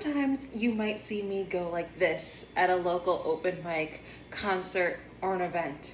Sometimes you might see me go like this at a local open mic, concert, or an event.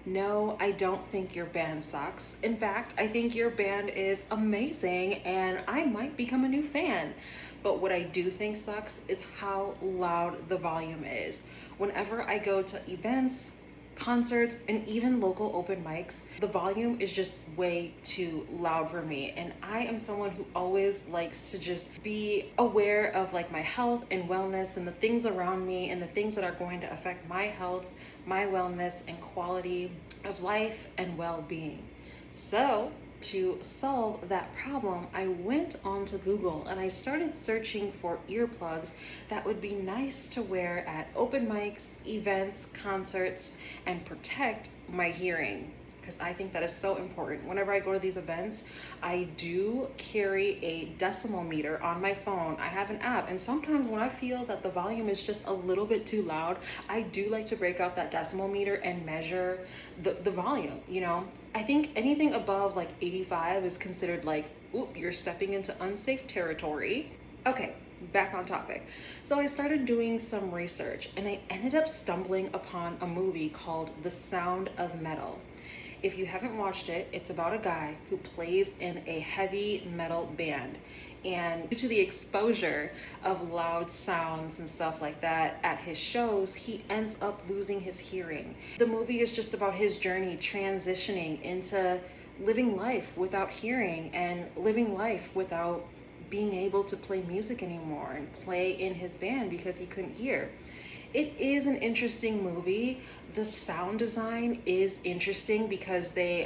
No, I don't think your band sucks. In fact, I think your band is amazing and I might become a new fan. But what I do think sucks is how loud the volume is. Whenever I go to events, concerts, and even local open mics, the volume is just way too loud for me. And I am someone who always likes to just be aware of like my health and wellness and the things around me and the things that are going to affect my health, my wellness, and quality of life and well-being. So to solve that problem, I went onto Google and I started searching for earplugs that would be nice to wear at open mics, events, concerts, and protect my hearing, because I think that is so important. Whenever I go to these events, I do carry a decimal meter on my phone. I have an app, and sometimes when I feel that the volume is just a little bit too loud, I do like to break out that decimal meter and measure the volume, you know? I think anything above like 85 is considered like, oop, you're stepping into unsafe territory. Okay, back on topic. So I started doing some research and I ended up stumbling upon a movie called The Sound of Metal. If you haven't watched it, it's about a guy who plays in a heavy metal band. And due to the exposure of loud sounds and stuff like that at his shows, he ends up losing his hearing. The movie is just about his journey transitioning into living life without hearing and living life without being able to play music anymore and play in his band because he couldn't hear. It is an interesting movie. The sound design is interesting because they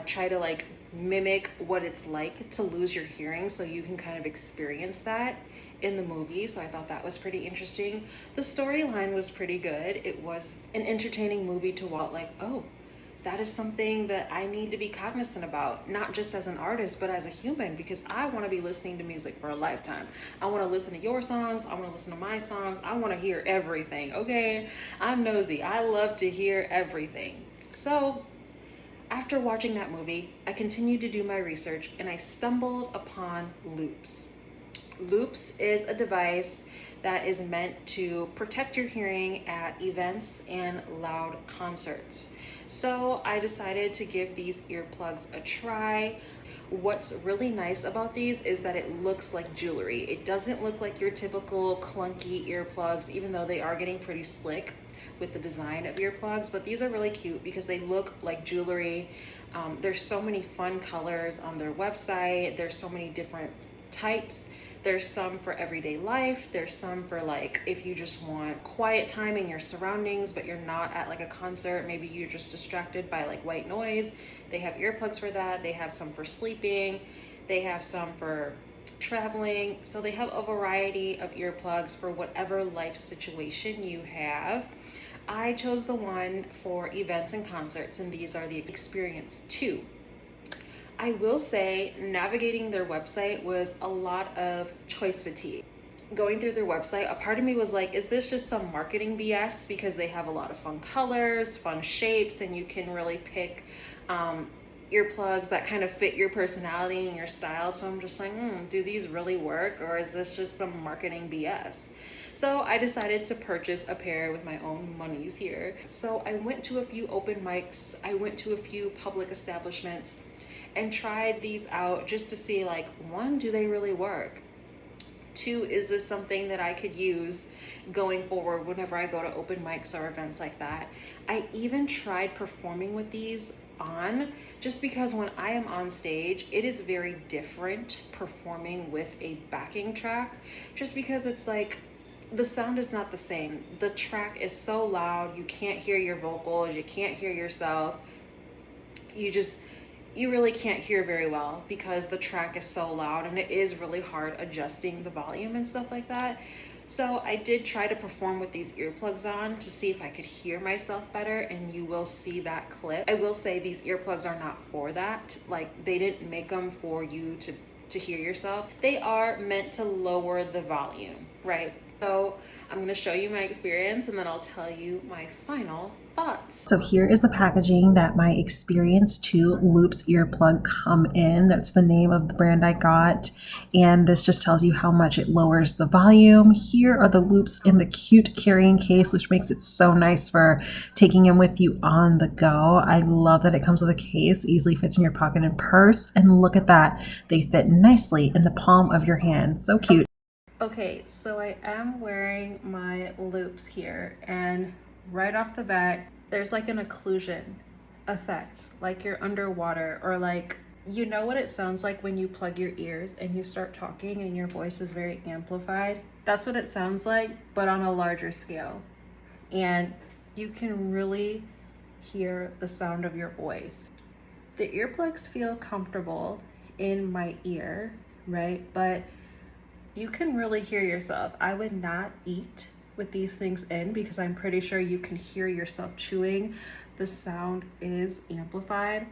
try to like mimic what it's like to lose your hearing, so you can kind of experience that in the movie. So I thought that was pretty interesting. The storyline was pretty good. It was an entertaining movie to watch, like, oh, that is something that I need to be cognizant about, not just as an artist, but as a human, because I want to be listening to music for a lifetime. I want to listen to your songs. I want to listen to my songs. I want to hear everything, okay? I'm nosy. I love to hear everything. So after watching that movie, I continued to do my research and I stumbled upon Loops. Loops is a device that is meant to protect your hearing at events and loud concerts. So I decided to give these earplugs a try. What's really nice about these is that it looks like jewelry. It doesn't look like your typical clunky earplugs, even though they are getting pretty slick with the design of earplugs, but these are really cute because they look like jewelry. There's so many fun colors on their website. There's so many different types. There's some for everyday life. There's some for like if you just want quiet time in your surroundings, but you're not at like a concert, maybe you're just distracted by like white noise. They have earplugs for that. They have some for sleeping. They have some for traveling. So they have a variety of earplugs for whatever life situation you have. I chose the one for events and concerts, and these are the Experience 2. I will say navigating their website was a lot of choice fatigue. Going through their website, a part of me was like, is this just some marketing BS? Because they have a lot of fun colors, fun shapes, and you can really pick earplugs that kind of fit your personality and your style. So I'm just like, do these really work, or is this just some marketing BS? So I decided to purchase a pair with my own monies here. So I went to a few open mics, I went to a few public establishments, and tried these out just to see, like, one, do they really work? Two, is this something that I could use going forward whenever I go to open mics or events like that? I even tried performing with these on, just because when I am on stage, it is very different performing with a backing track, just because it's like, the sound is not the same. The track is so loud, you can't hear your vocals, you can't hear yourself. You really can't hear very well because the track is so loud, and it is really hard adjusting the volume and stuff like that. So I did try to perform with these earplugs on to see if I could hear myself better, and you will see that clip. I will say these earplugs are not for that. Like, they didn't make them for you to hear yourself. They are meant to lower the volume, right? So I'm going to show you my experience and then I'll tell you my final thoughts. So here is the packaging that my Experience 2 Loops earplug come in. That's the name of the brand I got. And this just tells you how much it lowers the volume. Here are the loops in the cute carrying case, which makes it so nice for taking them with you on the go. I love that it comes with a case, easily fits in your pocket and purse. And look at that. They fit nicely in the palm of your hand. So cute. Okay, so I am wearing my loops here, and right off the bat, there's like an occlusion effect, like you're underwater, or like, you know what it sounds like when you plug your ears and you start talking and your voice is very amplified? That's what it sounds like, but on a larger scale. And you can really hear the sound of your voice. The earplugs feel comfortable in my ear, right? But you can really hear yourself. I would not eat with these things in because I'm pretty sure you can hear yourself chewing. The sound is amplified.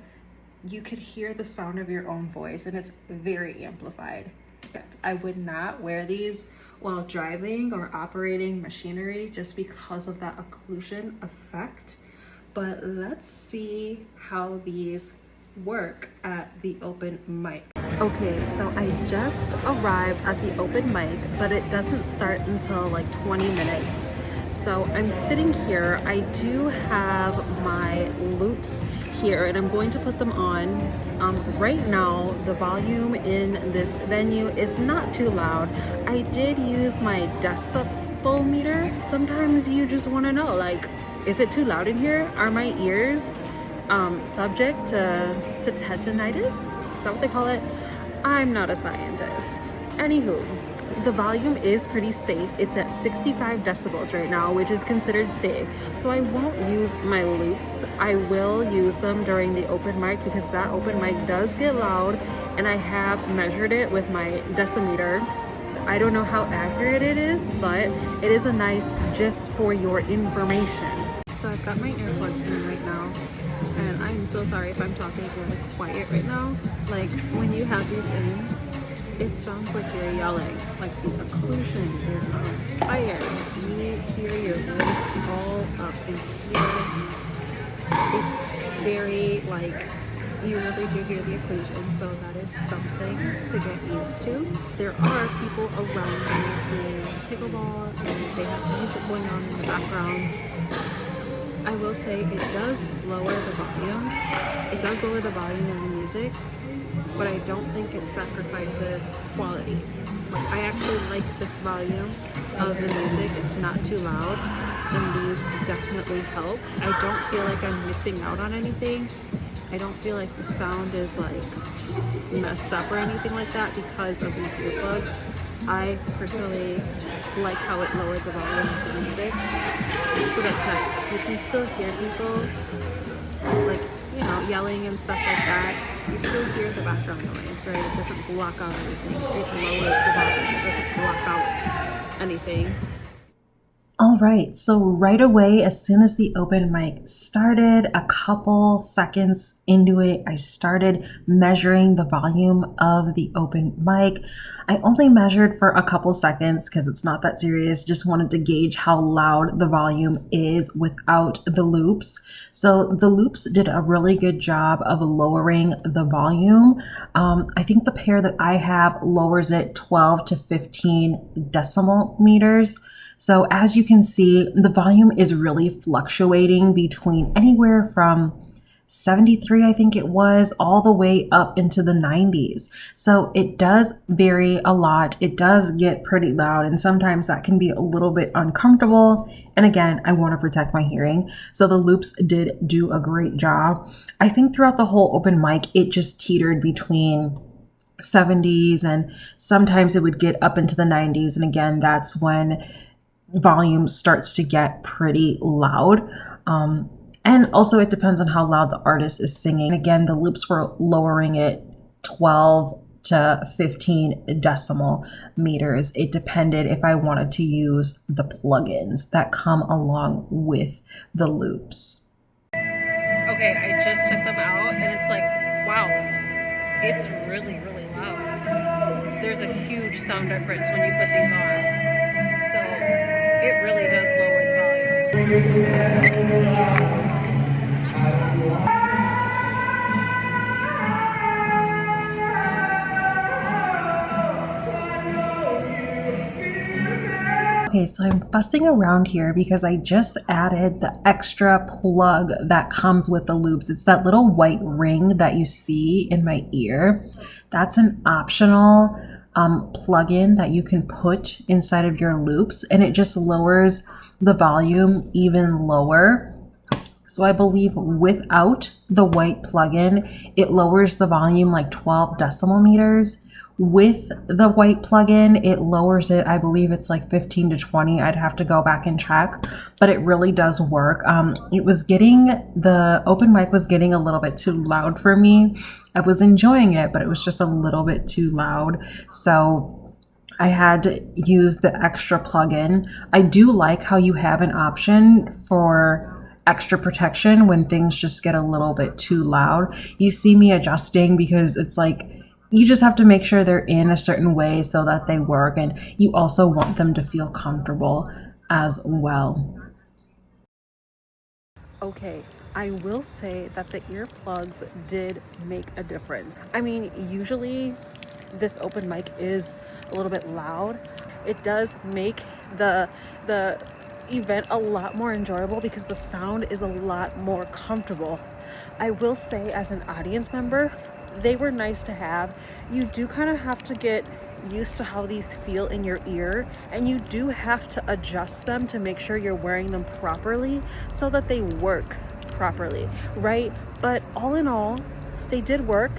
You could hear the sound of your own voice and it's very amplified. I would not wear these while driving or operating machinery just because of that occlusion effect. But let's see how these work at the open mic. Okay, so I just arrived at the open mic, but it doesn't start until like 20 minutes. So I'm sitting here. I do have my loops here and I'm going to put them on. Right now, the volume in this venue is not too loud. I did use my decibel meter. Sometimes you just want to know, like, is it too loud in here? Are my ears subject to tetanitis? Is that what they call it? I'm not a scientist. Anywho, the volume is pretty safe. It's at 65 decibels right now, which is considered safe. So I won't use my loops. I will use them during the open mic because that open mic does get loud and I have measured it with my decimeter. I don't know how accurate it is, but it is a nice just for your information. So I've got my earplugs in right now. And I'm so sorry if I'm talking really quiet right now. Like, when you have these in, it sounds like you're yelling. Like, the occlusion is on fire. You hear your voice all up in here. It's very, like, you really do hear the occlusion, so that is something to get used to. There are people around me playing pickleball, and they have music going on in the background. I will say it does lower the volume. It does lower the volume of the music, but I don't think it sacrifices quality. I actually like this volume of the music. It's not too loud, and these definitely help. I don't feel like I'm missing out on anything. I don't feel like the sound is like messed up or anything like that because of these earplugs. I personally like how it lowered the volume of the music, so that's nice. You can still hear people, like, you know, yelling and stuff like that. You still hear the background noise, right? It doesn't block out anything. It lowers the volume. It doesn't block out anything. All right, so right away, as soon as the open mic started, a couple seconds into it, I started measuring the volume of the open mic. I only measured for a couple seconds because it's not that serious, just wanted to gauge how loud the volume is without the loops. So the loops did a really good job of lowering the volume. I think the pair that I have lowers it 12 to 15 decimal meters. So as you can see, the volume is really fluctuating between anywhere from 73, I think it was, all the way up into the 90s. So it does vary a lot. It does get pretty loud, and sometimes that can be a little bit uncomfortable. And again, I want to protect my hearing. So the loops did do a great job. I think throughout the whole open mic, it just teetered between 70s, and sometimes it would get up into the 90s. And again, that's when volume starts to get pretty loud. And also it depends on how loud the artist is singing. Again, the loops were lowering it 12 to 15 decimal meters. It depended if I wanted to use the plugins that come along with the loops. Okay, I just took them out and it's like, wow, it's really, really loud. There's a huge sound difference when you put these on. So Okay, so I'm fussing around here because I just added the extra plug that comes with the loops. It's that little white ring that you see in my ear. That's an optional plug-in that you can put inside of your loops, and it just lowers the volume even lower. So I believe without the white plug-in, it lowers the volume like 12 decimal meters. With the white plugin, it lowers it. I believe it's like 15 to 20. I'd have to go back and check, but it really does work. The open mic was getting a little bit too loud for me. I was enjoying it, but it was just a little bit too loud. So I had to use the extra plugin. I do like how you have an option for extra protection when things just get a little bit too loud. You see me adjusting because it's like, you just have to make sure they're in a certain way so that they work, and you also want them to feel comfortable as well. Okay, I will say that the earplugs did make a difference. I mean, usually this open mic is a little bit loud. It does make the event a lot more enjoyable because the sound is a lot more comfortable. I will say, as an audience member, they were nice to have. You do kind of have to get used to how these feel in your ear, and you do have to adjust them to make sure you're wearing them properly so that they work properly, right? But all in all, they did work.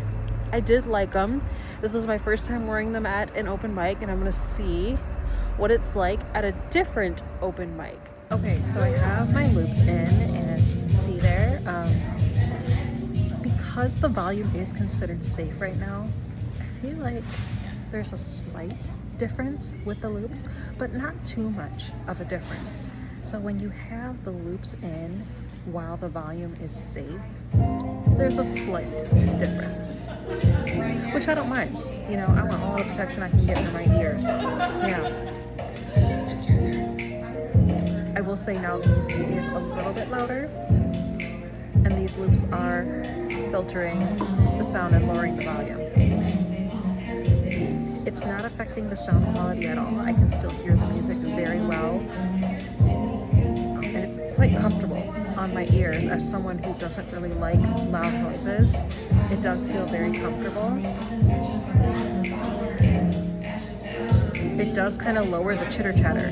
I did like them. This was my first time wearing them at an open mic, and I'm gonna see what it's like at a different open mic. Okay, so I have my loops in, and as you can see there, because the volume is considered safe right now, I feel like there's a slight difference with the loops, but not too much of a difference. So when you have the loops in while the volume is safe, there's a slight difference, which I don't mind. You know, I want all the protection I can get for my ears. Yeah. I will say now the music is a little bit louder, and these loops are filtering the sound and lowering the volume. It's not affecting the sound quality at all. I can still hear the music very well, and it's quite comfortable on my ears. As someone who doesn't really like loud noises, it does feel very comfortable. It does kind of lower the chitter chatter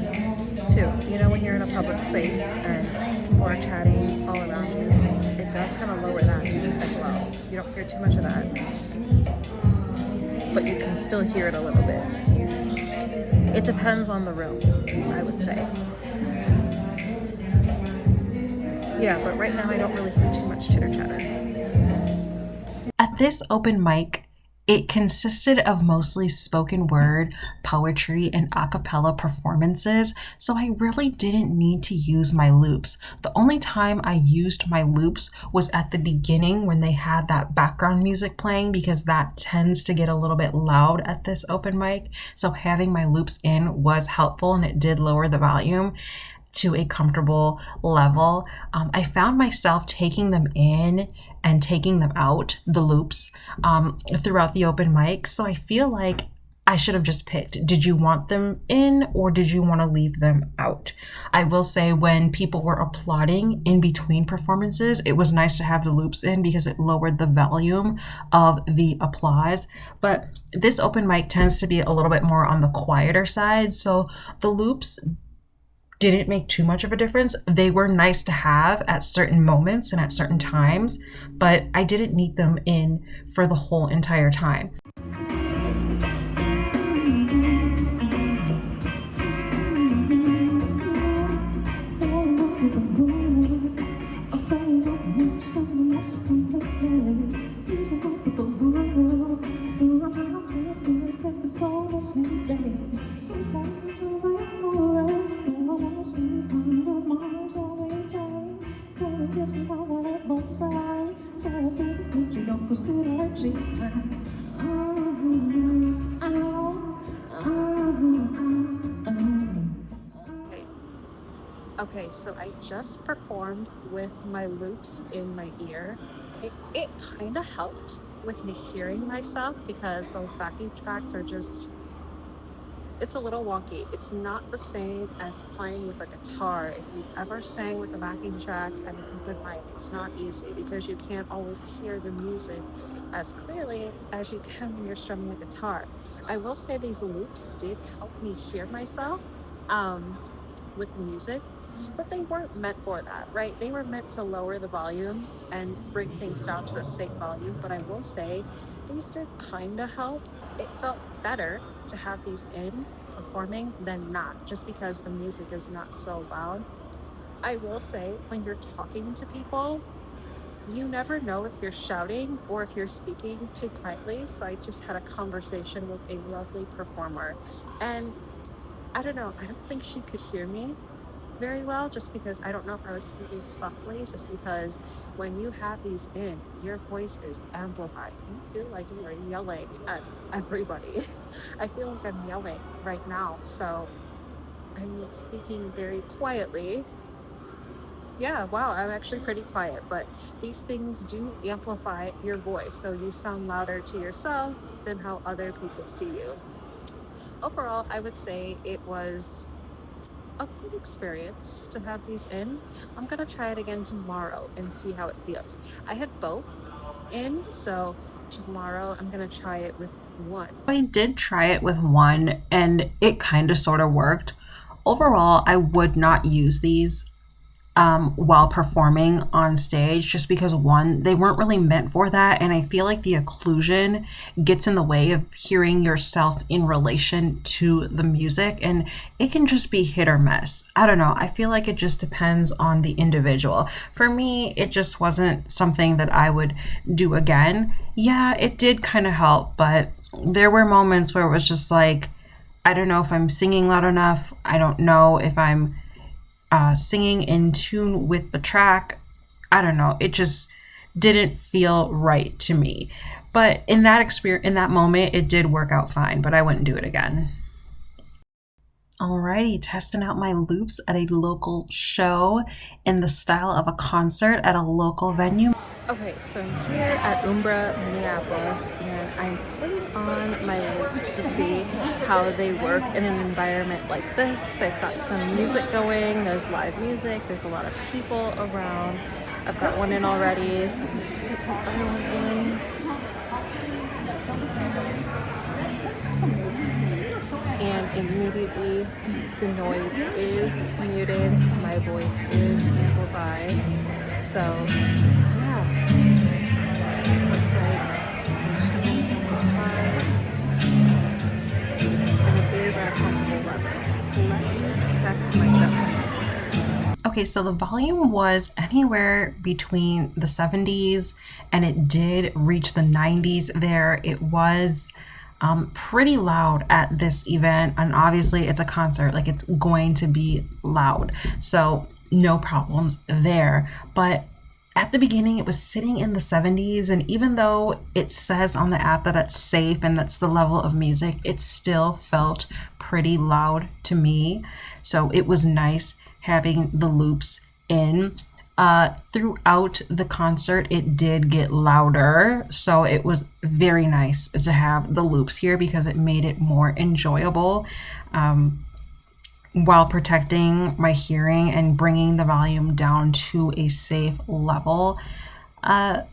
too. You know, when you're in a public space and people are chatting all around you, it does kind of lower that as well. You don't hear too much of that, but you can still hear it a little bit. It depends on the room, I would say. Yeah, but right now I don't really hear too much chitter chatter. At this open mic, it consisted of mostly spoken word, poetry, and a cappella performances, so I really didn't need to use my loops. The only time I used my loops was at the beginning when they had that background music playing, because that tends to get a little bit loud at this open mic. So having my loops in was helpful, and it did lower the volume to a comfortable level. I found myself taking them in and taking them out, the loops, throughout the open mic. So I feel like I should have just picked, did you want them in or did you want to leave them out? I will say when people were applauding in between performances, it was nice to have the loops in because it lowered the volume of the applause. But this open mic tends to be a little bit more on the quieter side, so the loops didn't make too much of a difference. They were nice to have at certain moments and at certain times, but I didn't need them in for the whole entire time. Okay, so I just performed with my loops in my ear. It kind of helped with me hearing myself because those backing tracks are just, it's a little wonky. It's not the same as playing with a guitar. If you've ever sang with a backing track at an open mic, it's not easy because you can't always hear the music as clearly as you can when you're strumming a guitar. I will say these loops did help me hear myself um, with music, but they weren't meant for that, right? They were meant to lower the volume and bring things down to a safe volume. But I will say these did kind of help. It felt better to have these in performing than not, just because the music is not so loud. I will say, when you're talking to people, you never know if you're shouting or if you're speaking too quietly. So I just had a conversation with a lovely performer. And I don't know, I don't think she could hear me very well, just because I don't know if I was speaking softly, just because when you have these in, your voice is amplified. You feel like you are yelling at everybody. I feel like I'm yelling right now. So I'm speaking very quietly. Yeah, wow, I'm actually pretty quiet, but these things do amplify your voice. So you sound louder to yourself than how other people see you. Overall, I would say it was a good experience to have these in. I'm gonna try it again tomorrow and see how it feels. I had both in, so tomorrow I'm gonna try it with one. I did try it with one and it kind of sort of worked. Overall, I would not use these while performing on stage just because one, they weren't really meant for that. And I feel like the occlusion gets in the way of hearing yourself in relation to the music. And it can just be hit or miss. I don't know. I feel like it just depends on the individual. For me, it just wasn't something that I would do again. Yeah, it did kind of help, but there were moments where it was just like, I don't know if I'm singing loud enough. I don't know if I'm singing in tune with the track. I don't know. It just didn't feel right to me. But in that experience, in that moment, it did work out fine, but I wouldn't do it again. Alrighty, testing out my loops at a local show in the style of a concert at a local venue. Okay, so I'm here at Umbra, Minneapolis, and I'm putting on my loops to see how they work in an environment like this. They've got some music going, there's live music, there's a lot of people around. I've got one in already, so I'm gonna stick the other one in. And immediately the noise is muted, my voice is amplified. So yeah, looks like I'm strumming some guitar, and it is at a comfortable level. Let me check my decimal. Okay, so the volume was anywhere between the 70s and it did reach the 90s there. It was pretty loud at this event, and obviously it's a concert, like it's going to be loud. So no problems there. But at the beginning, it was sitting in the 70s, and even though it says on the app that that's safe and that's the level of music, it still felt pretty loud to me. So it was nice having the loops in. Throughout the concert, it did get louder, so it was very nice to have the loops here because it made it more enjoyable while protecting my hearing and bringing the volume down to a safe level.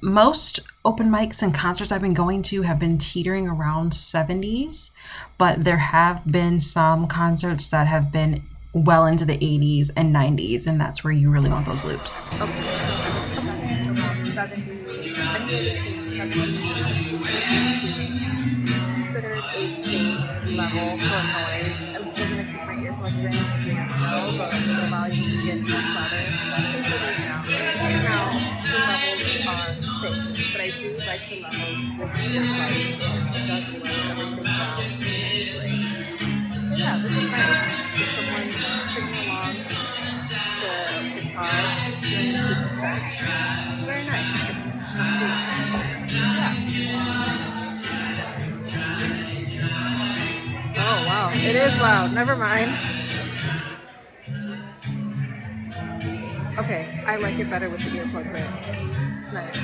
Most open mics and concerts I've been going to have been teetering around 70s, but there have been some concerts that have been well into the 80s and 90s, and that's where you really want those loops. Okay, so I was coming in around 70, anywhere between 70 and 82. It's considered a safe level for noise. I'm still going to keep my earplugs in because you never know, but the volume can get much louder. I think it is now. Now, the levels are safe, but I do like the levels with the earplugs in. It does lower everything down nicely. But yeah, this is nice. Just someone singing along to guitar during the acoustic set. It's very nice. It's not too loud. Yeah. Oh wow, it is loud. Never mind. Okay, I like it better with the earplugs in. It's nice.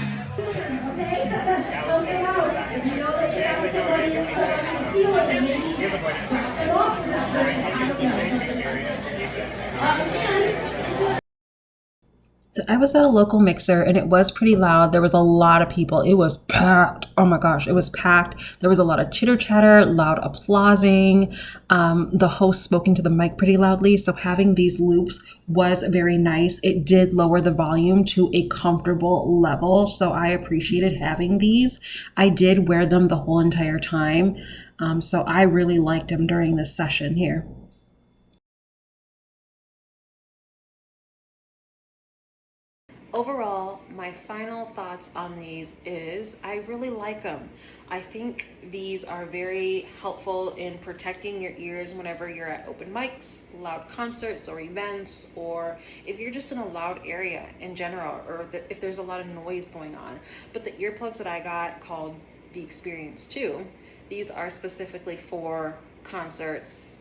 So I was at a local mixer and it was pretty loud. There was a lot of people. It was packed. Oh my gosh, it was packed. There was a lot of chitter chatter, loud applauding. The host spoke into the mic pretty loudly. So having these loops was very nice. It did lower the volume to a comfortable level. So I appreciated having these. I did wear them the whole entire time. So I really liked them during this session here. Overall, my final thoughts on these is I really like them. I think these are very helpful in protecting your ears whenever you're at open mics, loud concerts or events, or if you're just in a loud area in general, or if there's a lot of noise going on. But the earplugs that I got, called the Experience 2, these are specifically for concerts,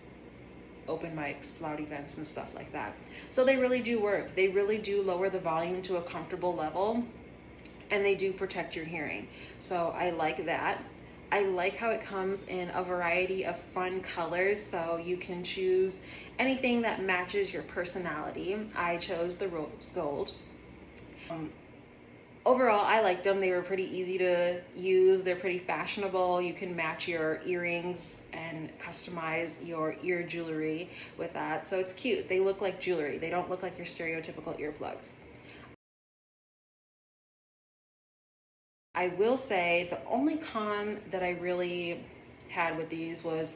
open mics, loud events, and stuff like that. So they really do work. They really do lower the volume to a comfortable level, and they do protect your hearing. So I like that. I like how it comes in a variety of fun colors, so you can choose anything that matches your personality. I chose the rose gold. Overall, I liked them. They were pretty easy to use. They're pretty fashionable. You can match your earrings and customize your ear jewelry with that. So it's cute. They look like jewelry. They don't look like your stereotypical earplugs. I will say the only con that I really had with these was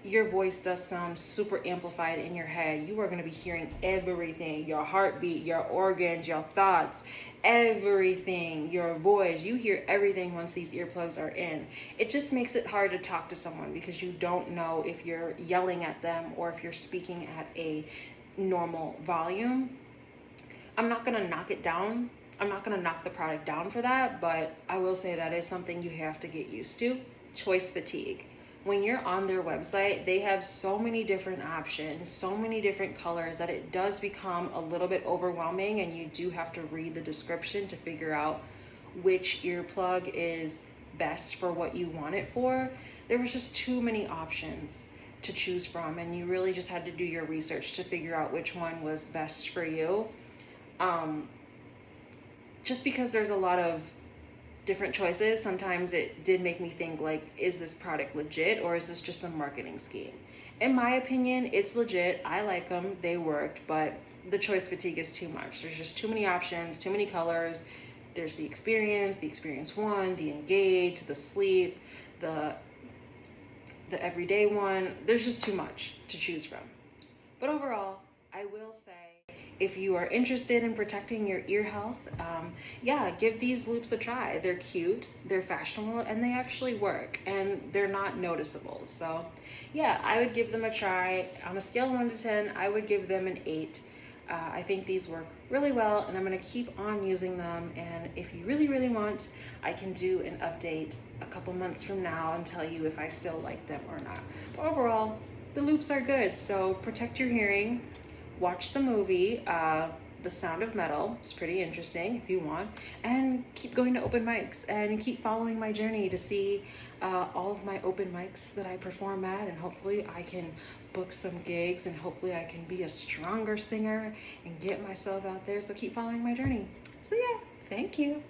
your voice does sound super amplified in your head. You are going to be hearing everything, your heartbeat, your organs, your thoughts, everything, your voice. You hear everything once these earplugs are in. It just makes it hard to talk to someone because you don't know if you're yelling at them or if you're speaking at a normal volume. I'm not going to knock it down. I'm not going to knock the product down for that, but I will say that is something you have to get used to. Choice fatigue. When you're on their website, they have so many different options, so many different colors that it does become a little bit overwhelming, and you do have to read the description to figure out which earplug is best for what you want it for. There was just too many options to choose from, and you really just had to do your research to figure out which one was best for you. Just because there's a lot of different choices, sometimes it did make me think, like, is this product legit or is this just a marketing scheme? In my opinion, it's legit. I like them, they worked, but the choice fatigue is too much. There's just too many options, too many colors. There's the Experience 1, the Engage, the Sleep, the Everyday one. There's just too much to choose from. But overall, I will say, if you are interested in protecting your ear health, yeah, give these loops a try. They're cute, they're fashionable, and they actually work, and they're not noticeable. So yeah, I would give them a try. On a scale of 1 to 10, I would give them an 8. I think these work really well, and I'm gonna keep on using them. And if you really, really want, I can do an update a couple months from now and tell you if I still like them or not. But overall, the loops are good, so protect your hearing. Watch the movie, The Sound of Metal. It's pretty interesting if you want. And keep going to open mics and keep following my journey to see all of my open mics that I perform at. And hopefully I can book some gigs, and hopefully I can be a stronger singer and get myself out there. So keep following my journey. So yeah, thank you.